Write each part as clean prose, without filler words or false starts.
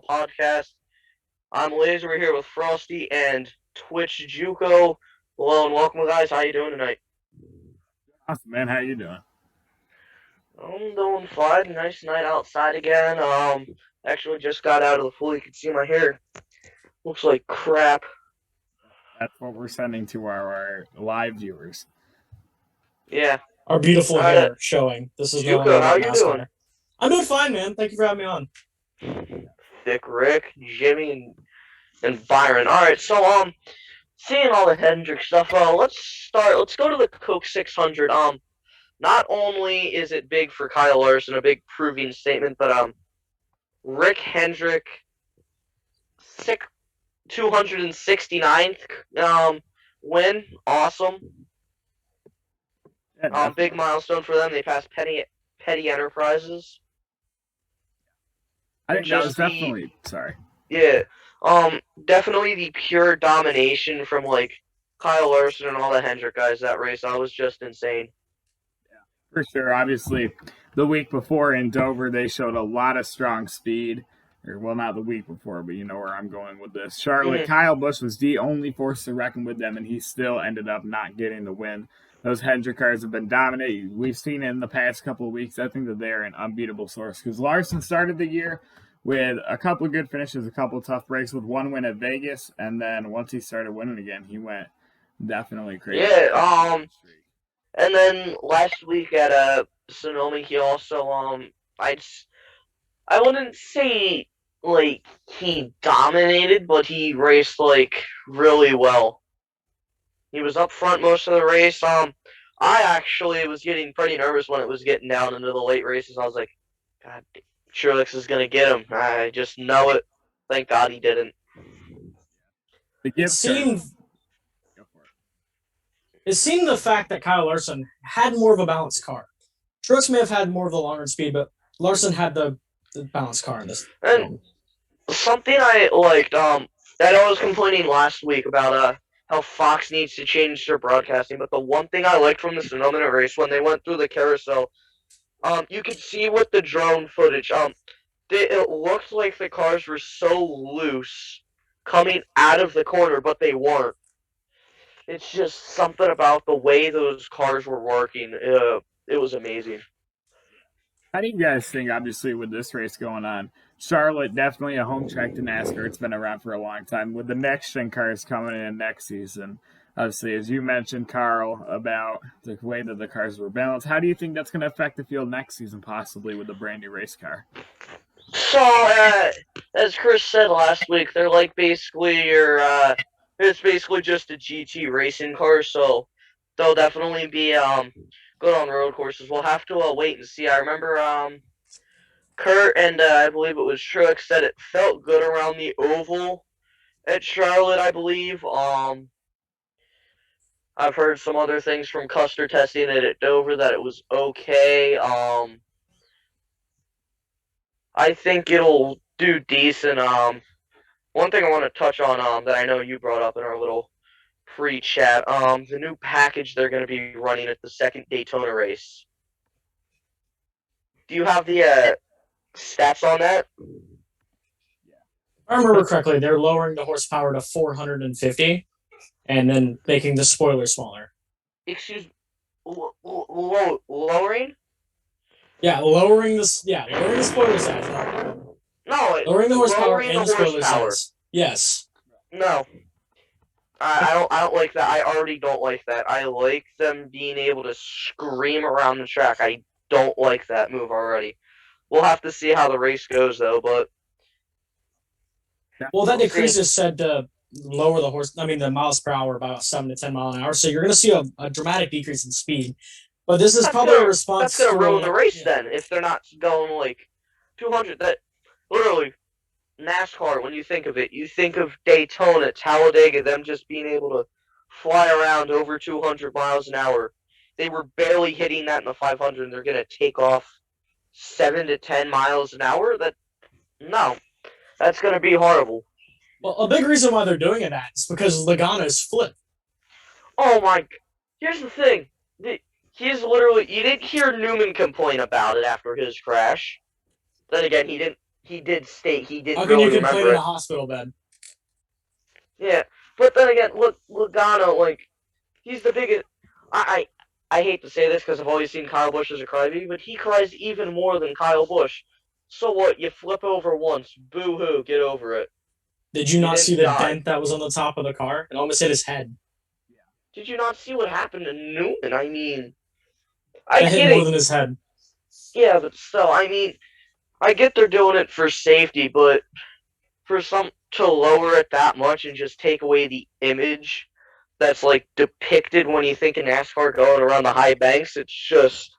podcast. I'm Liz. We're here with Frosty and Twitch Juco. Hello and welcome, guys. How you doing tonight? Awesome, man. How you doing? I'm doing fine. Nice night outside again. Actually just got out of the pool. You can see my hair looks like crap. That's what we're sending to our live viewers. Yeah. Our beautiful Alright, hair showing. This is no Juco, longer how what you mascot doing? hair. I'm doing fine, man. Thank you for having me on. Thick Rick, Jimmy, and Byron. All right, so seeing all the Hendrick stuff, let's start. Let's go to the Coke 600. Not only is it big for Kyle Larson, a big proving statement, but Rick Hendrick, 269th win, awesome. Yeah, Big milestone for them. They passed Petty Enterprises. I think that was definitely sorry. Yeah, definitely the pure domination from like Kyle Larson and all the Hendrick guys that race. That was just insane. For sure. Obviously, the week before in Dover, they showed a lot of strong speed. Or, well, not the week before, but you know where I'm going with this. Charlotte, Kyle Busch was the only force to reckon with them, and he still ended up not getting the win. Those Hendrick cars have been dominant. We've seen it in the past couple of weeks. I think that they're an unbeatable source because Larson started the year with a couple of good finishes, a couple of tough breaks with one win at Vegas, and then once he started winning again, he went definitely crazy. Yeah, and then last week at Sonoma, he also I wouldn't say like he dominated, but he raced like really well. He was up front most of the race. I actually was getting pretty nervous when it was getting down into the late races. I was like, God, Truex is gonna get him. I just know it. Thank God he didn't. It seemed the fact that Kyle Larson had more of a balanced car. Truex may have had more of the longer speed, but Larson had the balanced car in this. And something I liked, that I was complaining last week about how Fox needs to change their broadcasting, but the one thing I liked from the Sonoma race when they went through the carousel, you could see with the drone footage, it looked like the cars were so loose coming out of the corner, but they weren't. It's just something about the way those cars were working. It was amazing. How do you guys think, obviously, with this race going on? Charlotte, definitely a home track to NASCAR. It's been around for a long time. With the next-gen cars coming in next season, obviously, as you mentioned, Carl, about the way that the cars were balanced, how do you think that's going to affect the field next season, possibly, with a brand-new race car? So, as Chris said last week, they're like basically it's basically just a GT racing car, so they'll definitely be good on road courses. We'll have to wait and see. I remember Kurt and I believe it was Truex said it felt good around the oval at Charlotte, I believe. I've heard some other things from Custer testing it at Dover that it was okay. I think it'll do decent. One thing I want to touch on that I know you brought up in our little pre-chat, the new package they're going to be running at the second Daytona race. Do you have the stats on that? If I remember correctly, they're lowering the horsepower to 450 and then making the spoiler smaller. Excuse lowering? Yeah, lowering the spoiler size. No, lowering the horsepower lowering and the spoiler size. Yes. No. I don't like that. I already don't like that. I like them being able to scream around the track. I don't like that move already. We'll have to see how the race goes, though. But well, that decrease is said to lower the miles per hour by about 7 to 10 miles an hour. So you're going to see a dramatic decrease in speed. But this is probably a response. That's going to ruin the race then if they're not going like 200. That literally. NASCAR, when you think of it, you think of Daytona, Talladega, them just being able to fly around over 200 miles an hour. They were barely hitting that in the 500, and they're going to take off 7 to 10 miles an hour? No, that's going to be horrible. Well, a big reason why they're doing it is because Logano's flipped. Oh my, here's the thing. He's literally, you didn't hear Newman complain about it after his crash. Then again, he didn't he did state he didn't How can you really complain remember in it. a hospital bed? Yeah, but then again, look, Logano, like, he's the biggest. I hate to say this because I've always seen Kyle Busch as a crybaby, but he cries even more than Kyle Busch. So what? You flip over once, boo hoo, get over it. Did you You not see didn't the die. dent that was on the top of the car? It almost hit his head. Did you not see what happened to Newman? I mean, I That hit get more it. than his head. Yeah, but still, I mean, I get they're doing it for safety, but for some to lower it that much and just take away the image that's like depicted when you think of NASCAR going around the high banks, it's just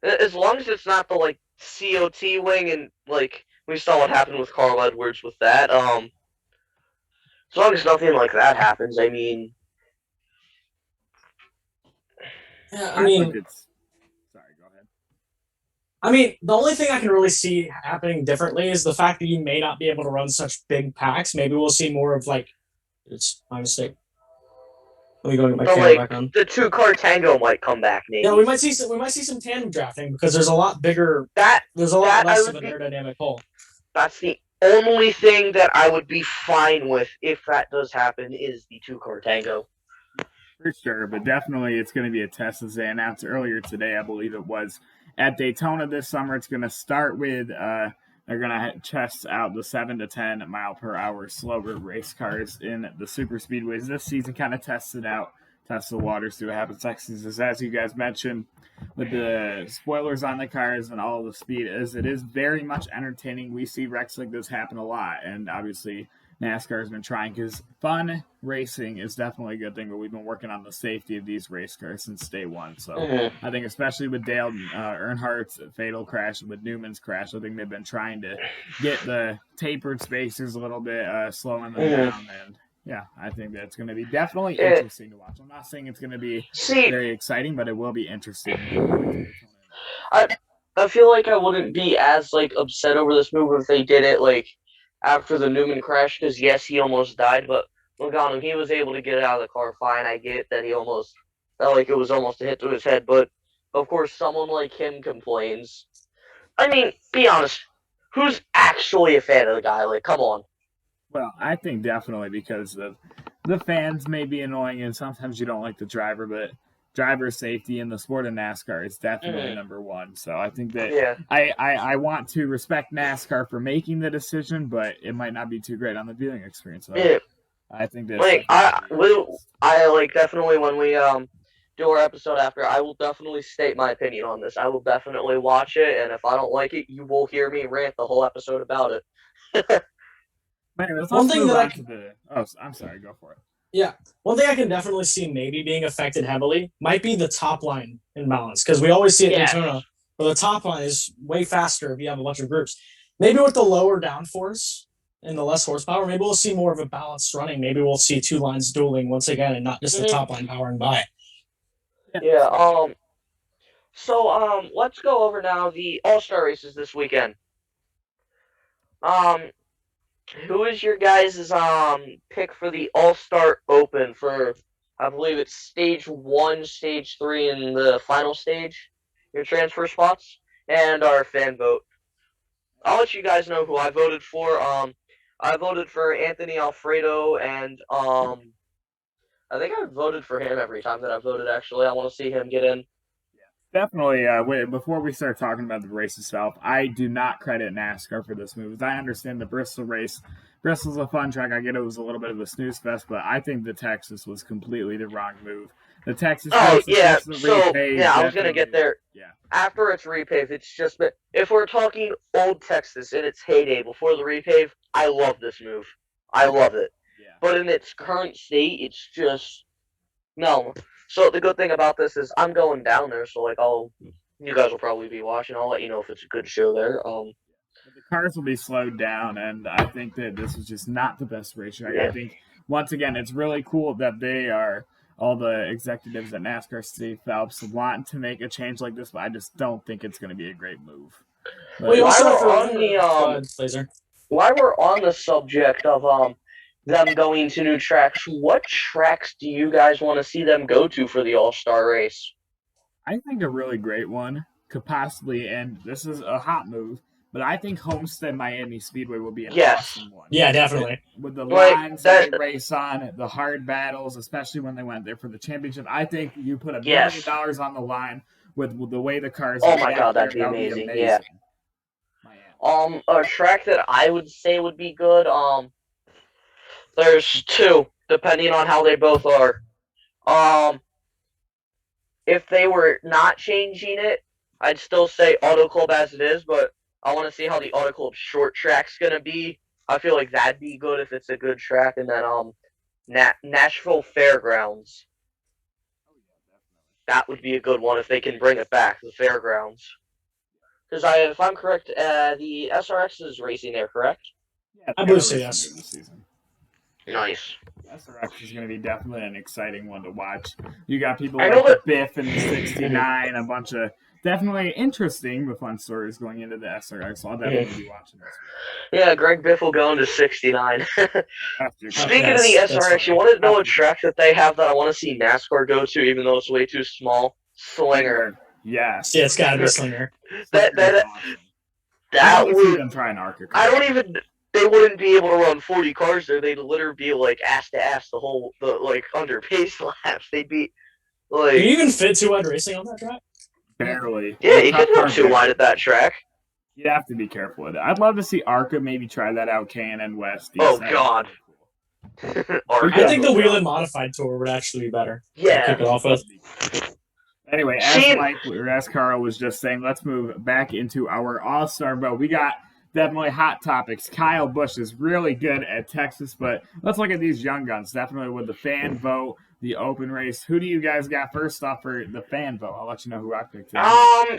as long as it's not the like COT wing and like we saw what happened with Carl Edwards with that. As long as nothing like that happens, I mean, Yeah, I think it's. Sorry, go ahead. I mean, the only thing I can really see happening differently is the fact that you may not be able to run such big packs. Maybe we'll see more of like, it's my mistake. Let me go get my but camera like back on. the 2-car tango might come back, maybe. Yeah, we might see some tandem drafting because there's a lot bigger. That There's a lot I less of would an be. aerodynamic hole. That's the only thing that I would be fine with if that does happen is the 2-car tango. For sure, but definitely it's going to be a test, as they announced earlier today, I believe it was, at Daytona this summer. It's going to start with, they're going to test out the 7 to 10 mile per hour slower race cars in the super speedways this season, kind of test it out, test the waters, see what happens next season. As you guys mentioned, with the spoilers on the cars and all the speed, it is very much entertaining. We see wrecks like this happen a lot, and obviously NASCAR has been trying, because fun racing is definitely a good thing, but we've been working on the safety of these race cars since day one. So I think, especially with Dale Earnhardt's fatal crash and with Newman's crash, I think they've been trying to get the tapered spacers a little bit, slowing them down. And yeah, I think that's going to be definitely interesting to watch. I'm not saying it's going to be very exciting, but it will be interesting. I feel like I wouldn't be as like upset over this move if they did it like after the Newman crash, because yes, he almost died, but Logano, he was able to get out of the car fine. I get that he almost felt like it was almost a hit to his head, but of course, someone like him complains. I mean, be honest, who's actually a fan of the guy? Like, come on. Well, I think definitely because the fans may be annoying, and sometimes you don't like the driver, but driver safety in the sport of NASCAR is definitely number one. So I think that I want to respect NASCAR for making the decision, but it might not be too great on the viewing experience. So I think that's like I like definitely when we do our episode after, I will definitely state my opinion on this. I will definitely watch it, and if I don't like it, you will hear me rant the whole episode about it. One thing that I'm sorry, go for it. Yeah, one thing I can definitely see maybe being affected heavily might be the top line imbalance, because we always see it in Daytona, where the top line is way faster if you have a bunch of groups. Maybe with the lower downforce and the less horsepower, maybe we'll see more of a balanced running. Maybe we'll see two lines dueling once again, and not just the top line powering by. Yeah. So let's go over now the All-Star races this weekend. Who is your guys' pick for the All-Star Open for, I believe it's stage 1, stage 3, and the final stage, your transfer spots, and our fan vote? I'll let you guys know who I voted for. I voted for Anthony Alfredo, and I think I voted for him every time that I voted, actually. I want to see him get in. Definitely. Before we start talking about the race itself, I do not credit NASCAR for this move. As I understand the Bristol race, Bristol's a fun track. I get it was a little bit of a snooze fest, but I think the Texas was completely the wrong move. The Texas race, I was gonna get there. Yeah. After it's repaved, it's just. But if we're talking old Texas in its heyday before the repave, I love this move. I love it. Yeah. But in its current state, it's just no. So the good thing about this is I'm going down there, so like you guys will probably be watching. I'll let you know if it's a good show there. The cars will be slowed down, and I think that this is just not the best racetrack. Yeah. I think once again, it's really cool that they are all the executives at NASCAR, Steve Phelps, want to make a change like this, but I just don't think it's going to be a great move. While we're on the subject of them going to new tracks, what tracks do you guys want to see them go to for the All-Star race? I think a really great one could possibly, and this is a hot move, but I think Homestead Miami Speedway will be an Yes. awesome one. Yeah, definitely. With the Like, lines that they race on, the hard battles, especially when they went there for the championship. I think you put $1 million on the line with the way the cars. Oh my god, that'd be amazing. Yeah. A track that I would say would be good. There's two, depending on how they both are. If they were not changing it, I'd still say Auto Club as it is, but I want to see how the Auto Club short track's gonna be. I feel like that'd be good if it's a good track, and then Nashville Fairgrounds. That would be a good one if they can bring it back, the Fairgrounds. Because if I'm correct, the SRX is racing there, correct? Yeah, I believe so, yes. Nice. SRX is going to be definitely an exciting one to watch. You got people like Biff and the 69, a bunch of definitely interesting but fun stories going into the SRX. So I'll definitely be watching this. Yeah, Greg Biff will go into 69. Speaking of the SRX, you want to know a track that they have that I want to see NASCAR go to, even though it's way too small? Slinger. Yes. Yeah, it's got to be Slinger. That would try an ARCA car. I don't even. They wouldn't be able to run 40 cars there. They'd literally be like ass to ass under pace laps. They'd be like. Can you even fit 2-wide racing on that track? Barely. Yeah, you can run 2 wide at that track. You have to be careful with it. I'd love to see ARCA maybe try that out. K&N West. Oh God. I think the Whelen Modified Tour would actually be better. Yeah. Kick it off with. Anyway, as Carl was just saying, let's move back into our All-Star vote. We got definitely hot topics. Kyle Busch is really good at Texas, but let's look at these young guns. Definitely with the fan vote, the open race. Who do you guys got first off for the fan vote? I'll let you know who I picked.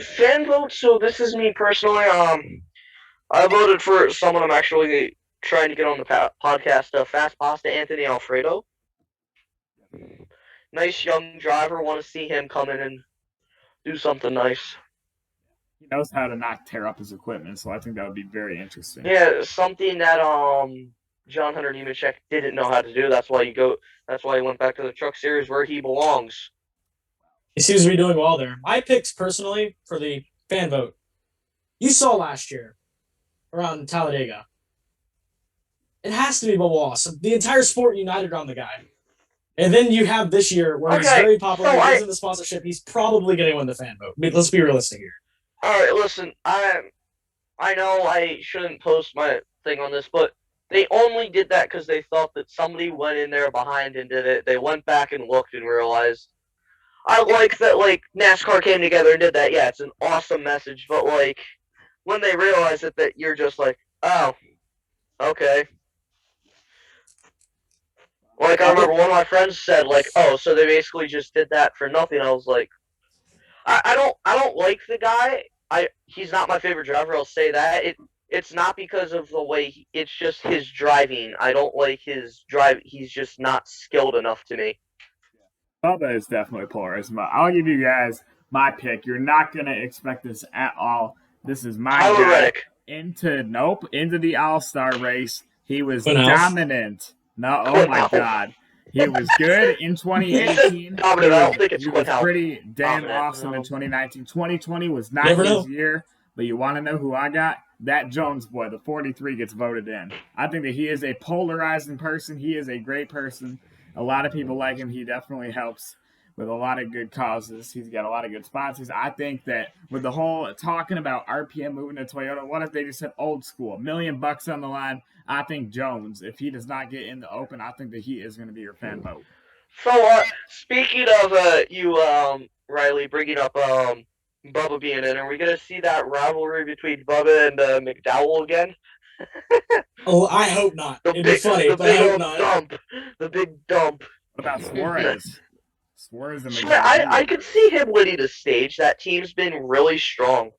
Fan vote. So this is me personally. I voted for someone I'm actually trying to get on the podcast. Fast Pasta Anthony Alfredo. Nice young driver. Want to see him come in and do something nice. He knows how to not tear up his equipment, so I think that would be very interesting. Yeah, something that John Hunter Nemechek didn't know how to do. That's why he went back to the Truck Series where he belongs. He seems to be doing well there. My picks personally for the fan vote. You saw last year around Talladega. It has to be Bubba Wallace. The entire sport united around the guy. And then you have this year where he's very popular. He's in the sponsorship. He's probably going to win the fan vote. I mean, let's be realistic here. All right, listen. I know I shouldn't post my thing on this, but they only did that because they thought that somebody went in there behind and did it. They went back and looked and realized. I like that, NASCAR came together and did that. Yeah, it's an awesome message. But, when they realize that you're just like, oh, okay. I remember one of my friends said, oh, so they basically just did that for nothing. I was like, I don't like the guy. He's not my favorite driver. I'll say that. It's not because of the way it's just his driving. I don't like his drive. He's just not skilled enough to me. Bubba is definitely polarizing. I'll give you guys my pick. You're not gonna expect this at all. This is my Tyler guy. Reddick. Into the All-Star race. He was dominant. No, oh my God. He was good in 2018. He was pretty damn awesome in 2019. 2020 was not his year, but you want to know who I got? That Jones boy, the 43, gets voted in. I think that he is a polarizing person. He is a great person. A lot of people like him. He definitely helps with a lot of good causes. He's got a lot of good sponsors. I think that with the whole talking about RPM moving to Toyota, what if they just said old school, $1 million on the line? I think Jones, if he does not get in the open, I think that he is going to be your fan vote. So, speaking of you, Riley, bringing up Bubba being in, are we going to see that rivalry between Bubba and McDowell again? Oh, I hope not. It'd be funny, but I hope not. The big dump. What about Suarez? I could see him winning the stage. That team's been really strong.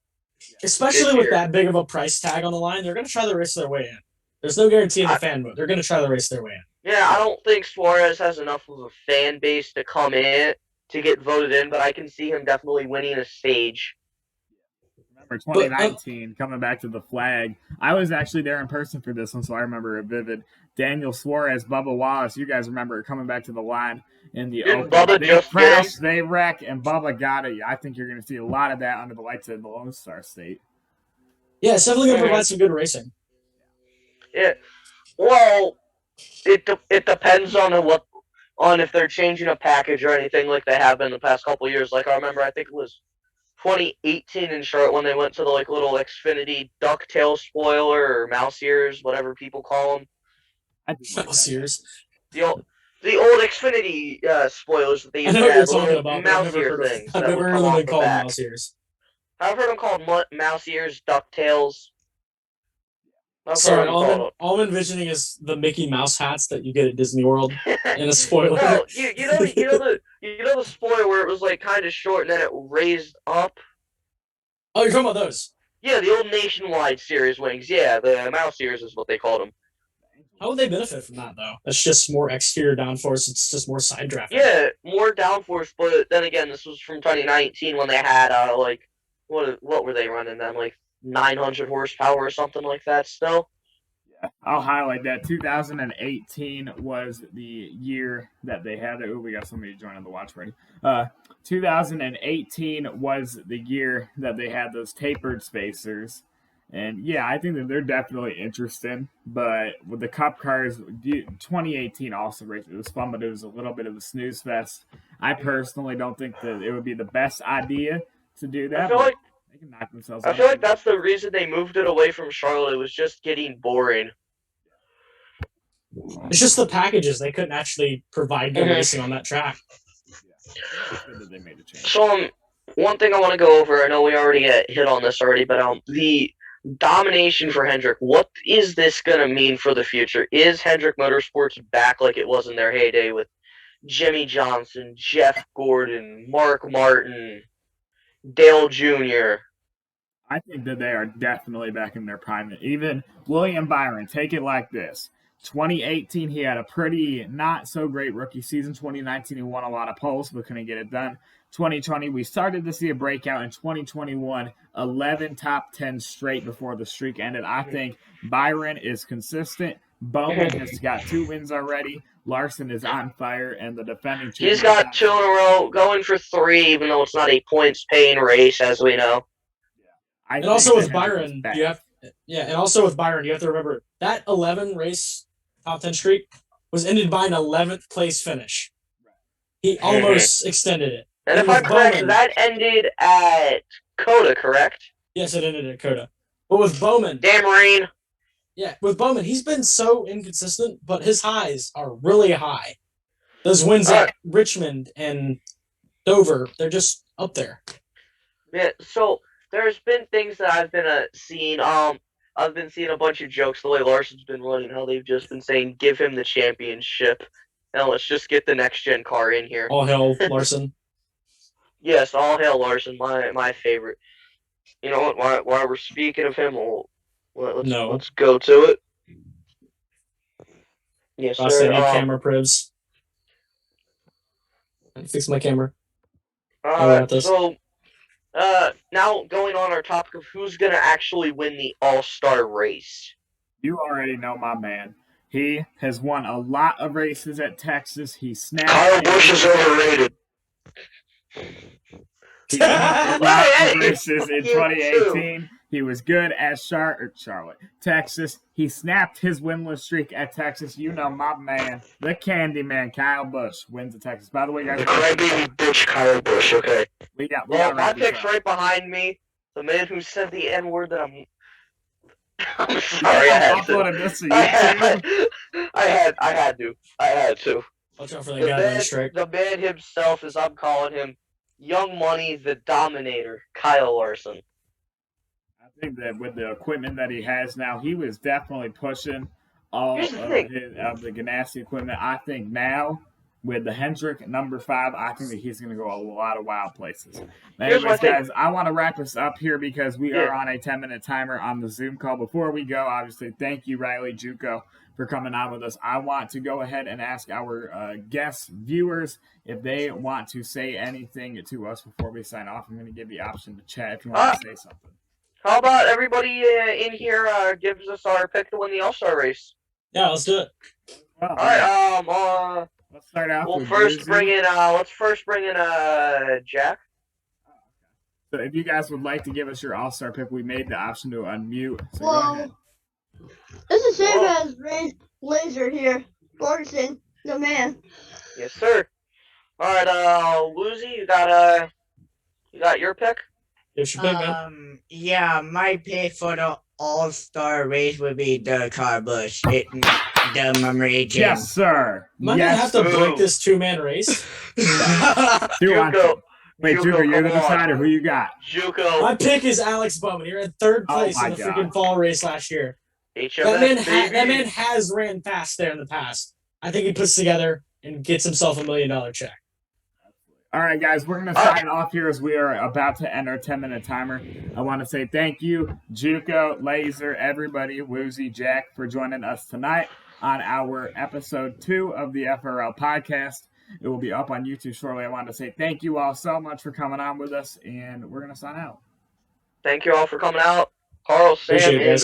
Especially with that big of a price tag on the line, they're going to try to race their way in. There's no guarantee in the fan vote. They're going to try to race their way in. Yeah, I don't think Suarez has enough of a fan base to come in to get voted in, but I can see him definitely winning a stage. Remember 2019, coming back to the flag. I was actually there in person for this one, so I remember it vivid. Daniel Suarez, Bubba Wallace, you guys remember coming back to the line in the Didn't open. Bubba They just crash, get him? they wreck, and Bubba got it. I think you're going to see a lot of that under the lights of the Lone Star State. Yeah, it's definitely going to provide some good racing. Yeah. Well, it depends on if they're changing a package or anything like they have been the past couple years. Like I remember, I think it was 2018 in Charlotte when they went to the little Xfinity ducktail spoiler or mouse ears, whatever people call them. Mouse ears. The old Xfinity spoilers that they used to have, the little mouse ear things that would come off the back. Mouse ears. I've heard them called mouse ears, ducktails. Sorry, all I'm envisioning is the Mickey Mouse hats that you get at Disney World in a spoiler. No, you know the spoiler where it was kind of short and then it raised up. Oh, you're talking about those? Yeah, the old Nationwide series wings. Yeah, the mouse ears is what they called them. How would they benefit from that though? That's just more exterior downforce. It's just more side drafting. Yeah, more downforce. But then again, this was from 2019 when they had what were they running then? 900 horsepower or something like that still. Yeah, I'll highlight that. 2018 was the year that they had it. Oh, we got somebody joining the watch party. 2018 was the year that they had those tapered spacers. And yeah, I think that they're definitely interesting. But with the Cup cars, 2018 also raced. It was fun, but it was a little bit of a snooze fest. I personally don't think that it would be the best idea to do that. They can knock themselves out. I feel like that's the reason they moved it away from Charlotte. It was just getting boring. It's just the packages. They couldn't actually provide good racing on that track. Yeah. They made a change. So, one thing I want to go over, I know we already hit on this already, but the domination for Hendrick, what is this going to mean for the future? Is Hendrick Motorsports back like it was in their heyday with Jimmy Johnson, Jeff Gordon, Mark Martin, Dale Jr.? I think that they are definitely back in their prime. Even William Byron, take it like this. 2018, he had a pretty not so great rookie season. 2019, he won a lot of poles, but couldn't get it done. 2020, we started to see a breakout. In 2021, 11 top 10 straight before the streak ended. I think Byron is consistent. Bowman has got 2 wins already. Larson is on fire, and the defending champion. He's got 2 in a row, going for 3, even though it's not a points-paying race, as we know. Yeah. And also with Byron, you have to remember that 11 race top 10 streak was ended by an 11th place finish. He almost extended it. And if I'm correct, that ended at Coda, correct? Yes, it ended at Coda. But with Bowman... Damn rain. Yeah, with Bowman, he's been so inconsistent, but his highs are really high. Those wins at Richmond and Dover, they're just up there. Yeah, so there's been things that I've been seeing. I've been seeing a bunch of jokes the way Larson's been running, how they've just been saying, give him the championship. Now let's just get the next-gen car in here. All hail Larson. Yes, all hail Larson, my favorite. You know what, while we're speaking of him, let's go to it. Yes, sir. Camera pribs. Fix my camera. So, now going on our topic of who's going to actually win the All-Star race. You already know my man. He has won a lot of races at Texas. He snapped. Kyle Busch is overrated. He won a lot of races in 2018. He was good at Charlotte, Texas. He snapped his winless streak at Texas. You know my man, the candy man, Kyle Busch, wins at Texas. By the way, guys. The crybaby bitch, Kyle Busch, okay. Well, my pick's right behind me. The man who said the N-word that I'm sorry, I had to. Watch out for that guy on the strike. The man himself, as I'm calling him, Young Money, the Dominator, Kyle Larson. I think that with the equipment that he has now, he was definitely pushing all of the Ganassi equipment. I think now, with the Hendrick number 5, I think that he's going to go a lot of wild places. Anyways, guys, I want to wrap us up here because we are on a 10-minute timer on the Zoom call. Before we go, obviously, thank you, Riley Juco, for coming on with us. I want to go ahead and ask our guest viewers if they want to say anything to us before we sign off. I'm going to give you the option to chat if you want to say something. How about everybody in here gives us our pick to win the All-Star race? Yeah, let's do it. All right. Let's start off We'll with first bring Woozy. in. Let's first bring in Jack. So if you guys would like to give us your all-star pick, we made the option to unmute. So go ahead. It's the same as Laser here. Ferguson, the man. Yes, sir. All right, Woozy, you got your pick. It's your pick, man. Yeah, my pick for the All-Star race would be the car bush. The memory gym. Yes, sir. Am I gonna have to break Boom. this 2-man race? Juco. Wait, Juco, you're the come on. decider. Who you got? Juco. My pick is Alex Bowman. He ran third place in the freaking fall race last year. HMS, That man has ran fast there in the past. I think he puts together and gets himself $1 million check. All right, guys, we're going to sign off here as we are about to end our 10-minute timer. I want to say thank you, Juco, Laser, everybody, Woozy, Jack, for joining us tonight on our episode 2 of the FRL podcast. It will be up on YouTube shortly. I want to say thank you all so much for coming on with us, and we're going to sign out. Thank you all for coming out. Carl, Sam, Appreciate it, guys.